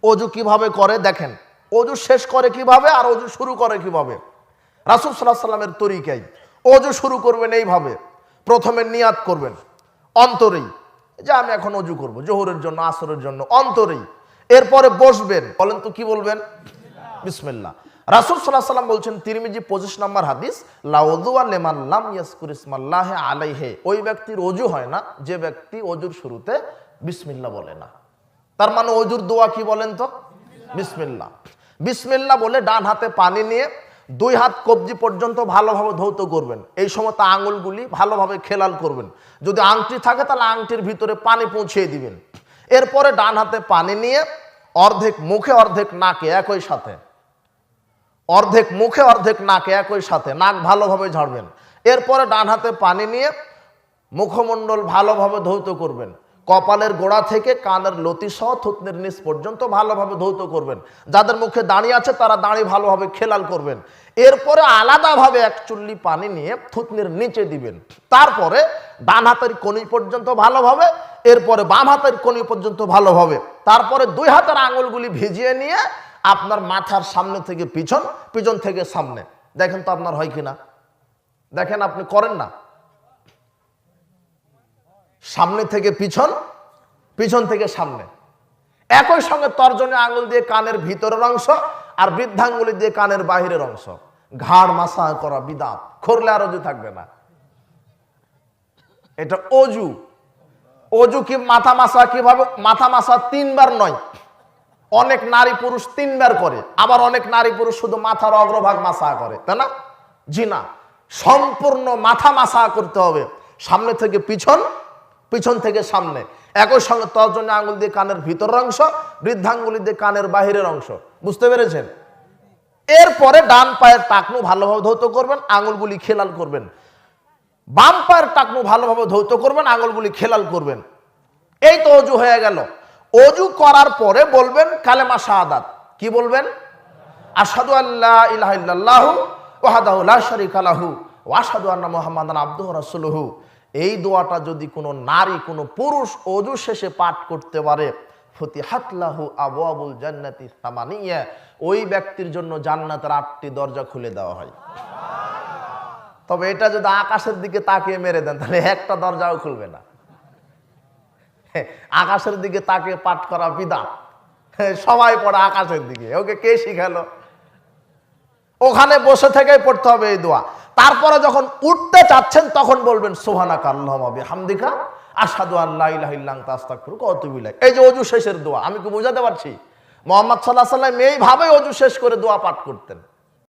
অজু কিভাবে করে দেখেন, অজু শেষ করে কিভাবে আর অজু শুরু করে কিভাবে। রাসূল সাল্লাল্লাহু আলাইহি সাল্লামের তরিকায় অজু শুরু করবেন এইভাবে, প্রথমে নিয়াত করবেন অন্তরেই যে আমি এখন অজু করব জোহরের জন্য আসরের জন্য, অন্তরেই। এরপরে বসবেন, বলেন তো কি বলবেন? বিসমিল্লাহ। রাসূল সাল্লাল্লাহু আলাইহি সাল্লাম বলছেন, তিরমিজি 25 নম্বর হাদিস, লা উযুয়া লিমান লাম ইয়াজকুর ইসমাল্লাহি আলাইহি, ওই ব্যক্তির অজু হয় না যে ব্যক্তি অজুর শুরুতে বিসমিল্লাহ বলে না। তার মানে অজুর দোয়া কি বলেন তো? বিসমিল্লাহ। বিসমিল্লাহ বলে ডান হাতে পানি নিয়ে 2 হাত কবজি পর্যন্ত ভালোভাবে ধৌত করবেন। এই সময় আঙুলগুলি ভালোভাবে খেলাল করবেন। যদি আংটি থাকে তাহলে আংটির ভিতরে পানি পৌঁছিয়ে দিবেন। এরপরে ডান হাতে পানি নিয়ে অর্ধেক মুখে অর্ধেক নাকে একই সাথে, অর্ধেক মুখে অর্ধেক নাকে একই সাথে, নাক ভালোভাবে ঝাড়বেন। এরপরে ডান হাতে পানি নিয়ে মুখমণ্ডল ভালোভাবে ধৌত করবেন। কপালের গোড়া থেকে কানের লতি সহ থুতনির নিচ পর্যন্ত ভালোভাবে ধৌত করবেন। যাদের মুখে দাড়ি আছে তারা দাড়ি ভালোভাবে খেলাল করবেন। এরপরে আলাদাভাবে এক চুল্লি পানি নিয়ে থুতনির নিচে দিবেন। তারপরে ডান হাতের কনি পর্যন্ত ভালোভাবে, এরপরে বাম হাতের কনি পর্যন্ত ভালোভাবে, তারপরে 2 হাতের আঙুলগুলি ভিজিয়ে নিয়ে আপনার মাথার সামনে থেকে পিছন, পিছন থেকে সামনে। দেখেন তো আপনার হয় কিনা, দেখেন আপনি করেন না। সামনে থেকে পিছন, পিছন থেকে সামনে, একই সঙ্গে তর্জনী আঙুল দিয়ে কানের ভিতরের অংশ আর বৃদ্ধাঙ্গুলি দিয়ে কানের বাহিরের অংশ। ঘাড় মাসা করা বিদাত, করলে আর অজু থাকবে না। এটা অজু। অজু কি মাথা মাসা কিভাবে? মাথা মাসা 3 বার নয়, অনেক নারী পুরুষ 3 বার করে, আবার অনেক নারী পুরুষ শুধু মাথার অগ্রভাগ মাসা করে, তাই না? জি না, সম্পূর্ণ মাথা মাসা করতে হবে, সামনে থেকে পিছন, পিছন থেকে সামনে, একই সঙ্গে তর্জনী আঙুল দিয়ে কানের ভিতরের অংশ, বৃদ্ধাঙ্গুলি দিয়ে কানের বাহিরের অংশ। বুঝতে পেরেছেন? এরপরে ডান পায়ের টাকনু ভালোভাবে ধৌত করবেন, আঙুলগুলি খেলাল করবেন। বাম পায়ের টাকনু ভালোভাবে ধৌত করবেন, আঙুলগুলি খেলাল করবেন। এই তো অজু হয়ে গেল। অজু করার পরে বলবেন কালেমা শাহাদাত। কি বলবেন? আশহাদু আল্লা ইলাহা ইল্লাল্লাহু ওয়াহদাহু লা শারীকা লাহু ওয়া আশহাদু আন্না মুহাম্মাদান আবদুহু ওয়া রাসূলুহু। এই দোয়াটা যদি কোনো নারী কোনো পুরুষ অজু শেষে পাঠ করতে পারে, ফতিহাত লাহু আবওয়াবুল জান্নাতি সামানিয়া, ওই ব্যক্তির জন্য জান্নাতের 8টি দরজা খুলে দেওয়া হয়। তবে এটা যদি আকাশের দিকে তাকিয়ে মেরে দেন তাহলে একটা দরজাও খুলবে না। আকাশের দিকে তাকিয়ে পাঠ করা বিদআত। সবাই পড়ে আকাশের দিকে, ওকে কে শিখালো? ওখানে বসে থেকেই পড়তে হবে এই দোয়া। তারপরে যখন উঠতে চাচ্ছেন তখন বলবেন সুবহানাকা আল্লাহুম্মা বিহামদিকা আশহাদু আল্লা ইলাহা ইল্লা আনতা আস্তাগফিরুকা ওয়া আতুবু ইলাইক। এই যে অজু শেষের দোয়া, আমি কি বোঝাতে পারছি? মুহাম্মদ সাল্লাল্লাহু আলাইহি ওয়াসাল্লাম এইভাবে অজু শেষ করে দোয়া পাঠ করতেন।